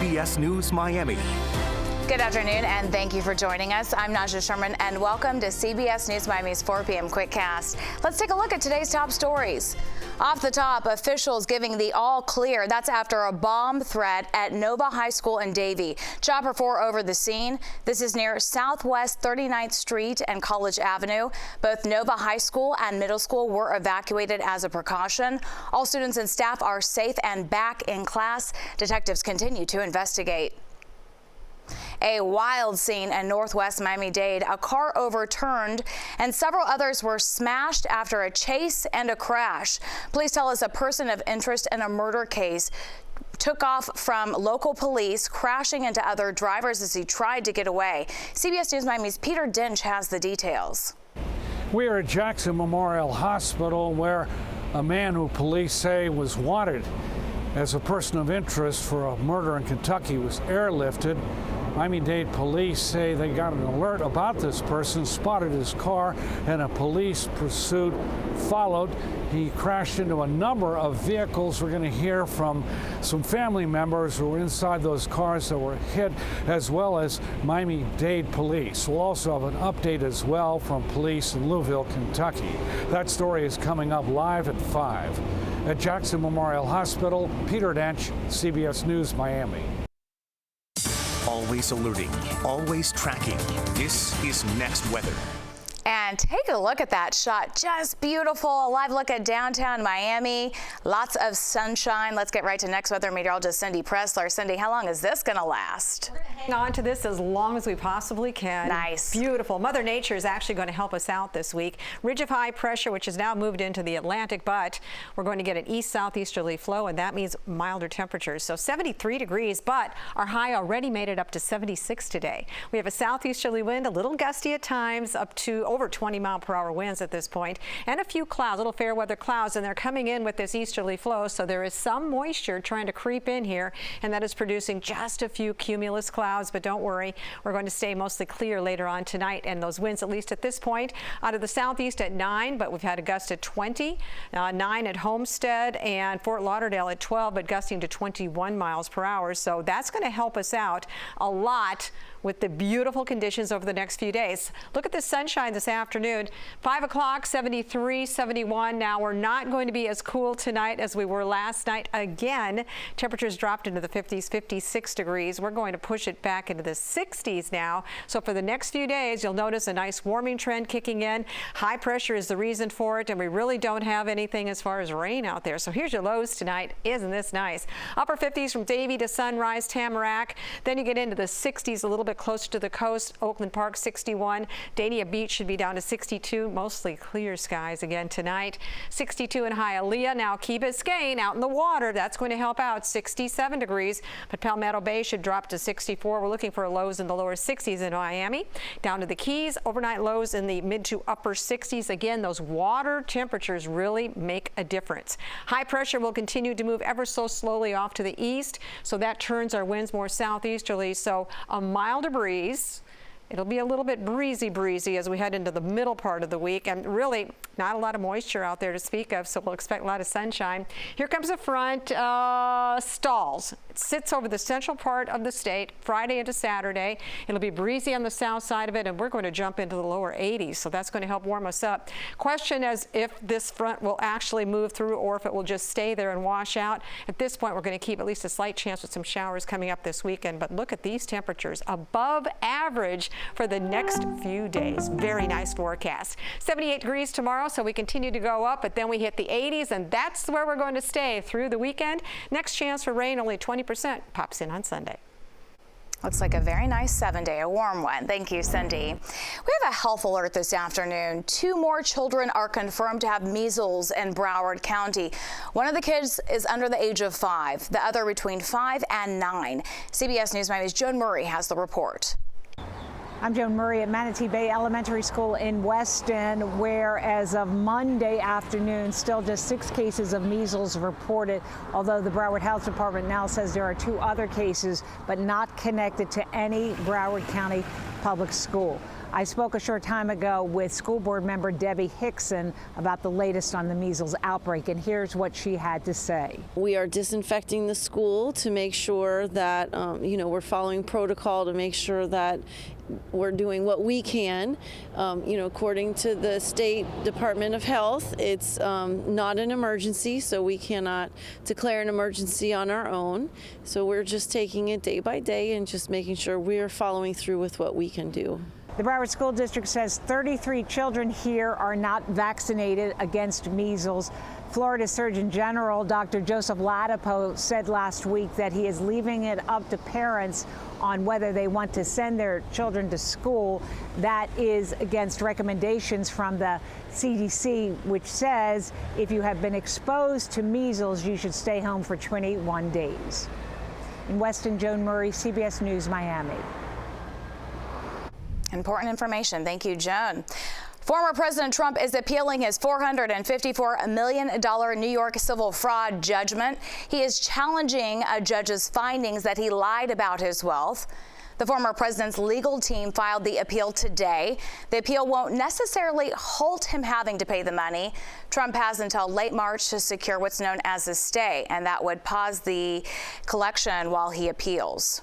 CBS News Miami. Good afternoon, and thank you for joining us. I'm Najahe Sherman, and welcome to CBS News Miami's 4 p.m. Quickcast. Let's take a look at today's top stories. Off the top, officials giving the all clear. That's after a bomb threat at Nova High School in Davie. Chopper 4 over the scene. This is near Southwest 39th Street and College Avenue. Both Nova High School and middle school were evacuated as a precaution. All students and staff are safe and back in class. Detectives continue to investigate. A wild scene in Northwest Miami Dade. A car overturned and several others were smashed after a chase and a crash. Police tell us a person of interest in a murder case took off from local police, crashing into other drivers as he tried to get away. CBS News Miami's Peter Dinch has the details. We are at Jackson Memorial Hospital, where a man who police say was wanted as a person of interest for a murder in Kentucky was airlifted. Miami-Dade police say they got an alert about this person, spotted his car, and a police pursuit followed. He crashed into a number of vehicles. We're going to hear from some family members who were inside those cars that were hit, as well as Miami-Dade police. We'll also have an update as well from police in Louisville, Kentucky. That story is coming up live at 5. At Jackson Memorial Hospital, Peter Dinch, CBS News, Miami. Always alerting, always tracking. This is Next Weather. And take a look at that shot. Just beautiful. A live look at downtown Miami. Lots of sunshine. Let's get right to next weather meteorologist Cindy Pressler. Cindy, how long is this going to last? We're going to hang on to this as long as we possibly can. Nice. Beautiful. Mother Nature is actually going to help us out this week. Ridge of high pressure, which has now moved into the Atlantic, but we're going to get an east-southeasterly flow, and that means milder temperatures. So 73 degrees, but our high already made it up to 76 today. We have a southeasterly wind, a little gusty at times, up to over 20-mile-per-hour winds at this point, and a few clouds, little fair weather clouds, and they're coming in with this easterly flow, so there is some moisture trying to creep in here, and that is producing just a few cumulus clouds. But don't worry, we're going to stay mostly clear later on tonight, and those winds, at least at this point, out of the southeast at 9, but we've had a gust at 20, 9 at Homestead and Fort Lauderdale at 12, but gusting to 21 miles per hour. So that's going to help us out a lot with the beautiful conditions over the next few days. Look at the sunshine this afternoon. 5 o'clock, 73, 71. Now we're not going to be as cool tonight as we were last night. Again, temperatures dropped into the 50s, 56 degrees. We're going to push it back into the 60s now. So for the next few days, you'll notice a nice warming trend kicking in. High pressure is the reason for it, and we really don't have anything as far as rain out there. So here's your lows tonight. Isn't this nice? Upper 50s from Davie to Sunrise, Tamarack. Then you get into the 60s a little bit closer to the coast. Oakland Park 61. Dania Beach should be down to 62. Mostly clear skies again tonight. 62 in Hialeah. Now Key Biscayne out in the water. That's going to help out. 67 degrees. But Palmetto Bay should drop to 64. We're looking for lows in the lower 60s in Miami. Down to the Keys. Overnight lows in the mid to upper 60s. Again, those water temperatures really make a difference. High pressure will continue to move ever so slowly off to the east. So that turns our winds more southeasterly. So a milder breeze. It'll be a little bit breezy as we head into the middle part of the week, and really not a lot of moisture out there to speak of, so we'll expect a lot of sunshine. Here comes a front, stalls. It sits over the central part of the state Friday into Saturday. It'll be breezy on the south side of it, and we're going to jump into the lower 80s, so that's going to help warm us up. Question is if this front will actually move through or if it will just stay there and wash out. At this point, we're going to keep at least a slight chance with some showers coming up this weekend, but look at these temperatures, above average for the next few days. Very nice forecast. 78 degrees tomorrow, so we continue to go up, but then we hit the 80s, and that's where we're going to stay through the weekend. Next chance for rain, only 20%, pops in on Sunday. Looks like a very nice 7-day, a warm one. Thank you, Cindy. We have a health alert this afternoon. 2 more children are confirmed to have measles in Broward County. One of the kids is under the age of 5, the other between 5 and 9. CBS News Miami's Joan Murray has the report. I'm Joan Murray at Manatee Bay Elementary School in Weston, where as of Monday afternoon, still just 6 cases of measles reported, although the Broward Health Department now says there are 2 other cases, but not connected to any Broward County public school. I spoke a short time ago with school board member Debbie Hickson about the latest on the measles outbreak, and here's what she had to say. We are disinfecting the school to make sure that, we're following protocol to make sure that we're doing what we can. According to the State Department of Health, it's not an emergency, so we cannot declare an emergency on our own. So we're just taking it day by day and just making sure we are following through with what we can do. The Broward School District says 33 children here are not vaccinated against measles. Florida Surgeon General Dr. Joseph Ladapo said last week that he is leaving it up to parents on whether they want to send their children to school. That is against recommendations from the CDC, which says if you have been exposed to measles, you should stay home for 21 days. In Weston, Joan Murray, CBS News, Miami. Important information. Thank you, Joan. Former President Trump is appealing his $454 million New York civil fraud judgment. He is challenging a judge's findings that he lied about his wealth. The former president's legal team filed the appeal today. The appeal won't necessarily halt him having to pay the money. Trump has until late March to secure what's known as a stay, and that would pause the collection while he appeals.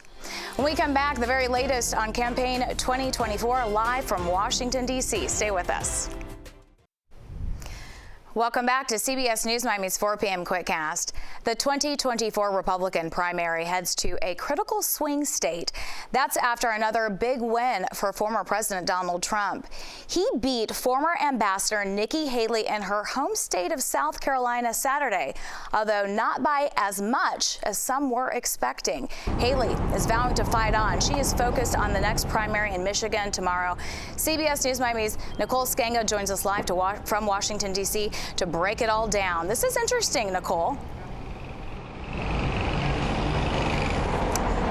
When we come back, the very latest on campaign 2024 live from Washington, D.C. Stay with us. Welcome back to CBS News Miami's 4 p.m. Quickcast. The 2024 Republican primary heads to a critical swing state. That's after another big win for former President Donald Trump. He beat former Ambassador Nikki Haley in her home state of South Carolina Saturday, although not by as much as some were expecting. Haley is vowing to fight on. She is focused on the next primary in Michigan tomorrow. CBS News Miami's Nicole Skanga joins us live from Washington, D.C. to break it all down. This is interesting, Nicole.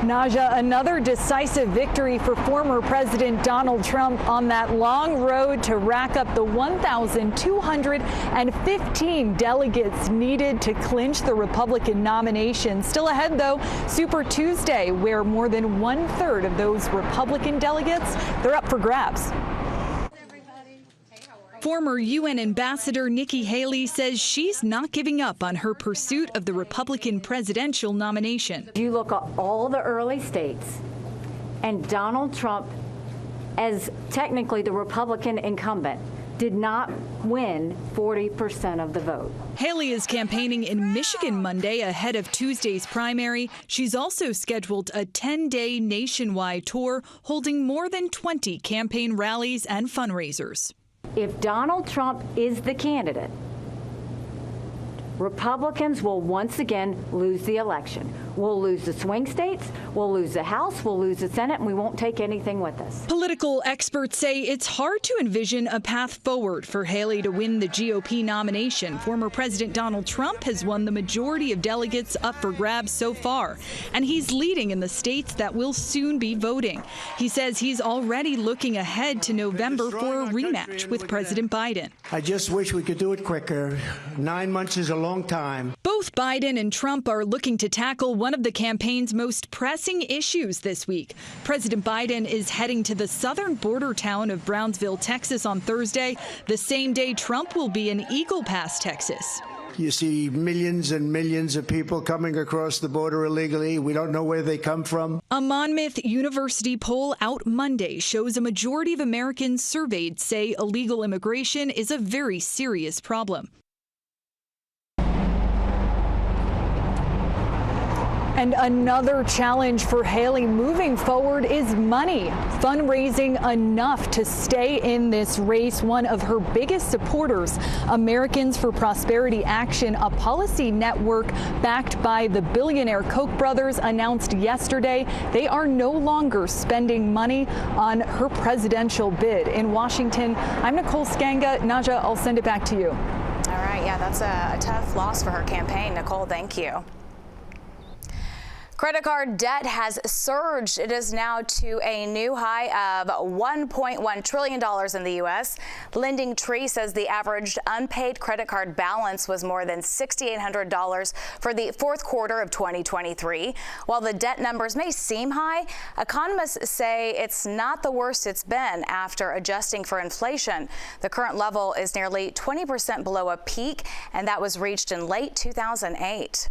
Naja, another decisive victory for former President Donald Trump on that long road to rack up the 1,215 delegates needed to clinch the Republican nomination. Still ahead, though, Super Tuesday, where more than 1/3 of those Republican delegates, they're up for grabs. Former UN Ambassador Nikki Haley says she's not giving up on her pursuit of the Republican presidential nomination. You look at all the early states, and Donald Trump, as technically the Republican incumbent, did not win 40% of the vote. Haley is campaigning in Michigan Monday ahead of Tuesday's primary. She's also scheduled a 10-day nationwide tour holding more than 20 campaign rallies and fundraisers. If Donald Trump is the candidate, Republicans will once again lose the election. We'll lose the swing states, we'll lose the House, we'll lose the Senate, and we won't take anything with us. Political experts say it's hard to envision a path forward for Haley to win the GOP nomination. Former President Donald Trump has won the majority of delegates up for grabs so far, and he's leading in the states that will soon be voting. He says he's already looking ahead to November for a rematch with President Biden. I just wish we could do it quicker. 9 months is a long time. Both Biden and Trump are looking to tackle one of the campaign's most pressing issues this week. President Biden is heading to the southern border town of Brownsville, Texas on Thursday, the same day Trump will be in Eagle Pass, Texas. You see millions and millions of people coming across the border illegally. We don't know where they come from. A Monmouth University poll out Monday shows a majority of Americans surveyed say illegal immigration is a very serious problem. And another challenge for Haley moving forward is money. Fundraising enough to stay in this race. One of her biggest supporters, Americans for Prosperity Action, a policy network backed by the billionaire Koch brothers, announced yesterday they are no longer spending money on her presidential bid. In Washington, I'm Nicole Skanga. Naja, I'll send it back to you. All right, yeah, that's a tough loss for her campaign. Nicole, thank you. Credit card debt has surged. It is now to a new high of $1.1 trillion in the U.S. Lending Tree says the average unpaid credit card balance was more than $6,800 for the fourth quarter of 2023. While the debt numbers may seem high, economists say it's not the worst it's been after adjusting for inflation. The current level is nearly 20% below a peak, and that was reached in late 2008.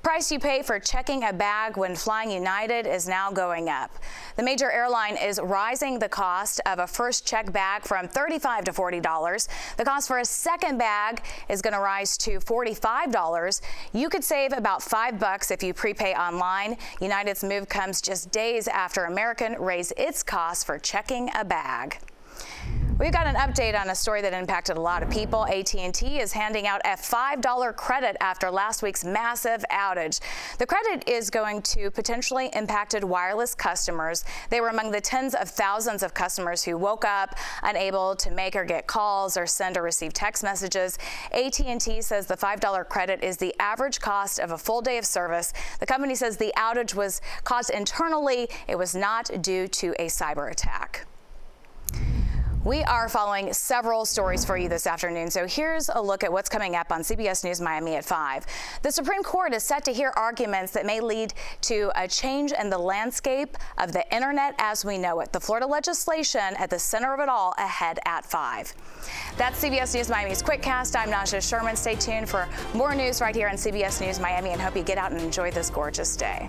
Price you pay for checking a bag when flying United is now going up. The major airline is rising the cost of a first check bag from $35 to $40. The cost for a second bag is going to rise to $45. You could save about $5 if you prepay online. United's move comes just days after American raised its cost for checking a bag. We've got an update on a story that impacted a lot of people. AT&T is handing out a $5 credit after last week's massive outage. The credit is going to potentially impacted wireless customers. They were among the tens of thousands of customers who woke up unable to make or get calls or send or receive text messages. AT&T says the $5 credit is the average cost of a full day of service. The company says the outage was caused internally. It was not due to a cyber attack. We are following several stories for you this afternoon, so here's a look at what's coming up on CBS News Miami at 5. The Supreme Court is set to hear arguments that may lead to a change in the landscape of the internet as we know it. The Florida legislation at the center of it all ahead at 5. That's CBS News Miami's Quickcast. I'm Najahe Sherman. Stay tuned for more news right here on CBS News Miami, and hope you get out and enjoy this gorgeous day.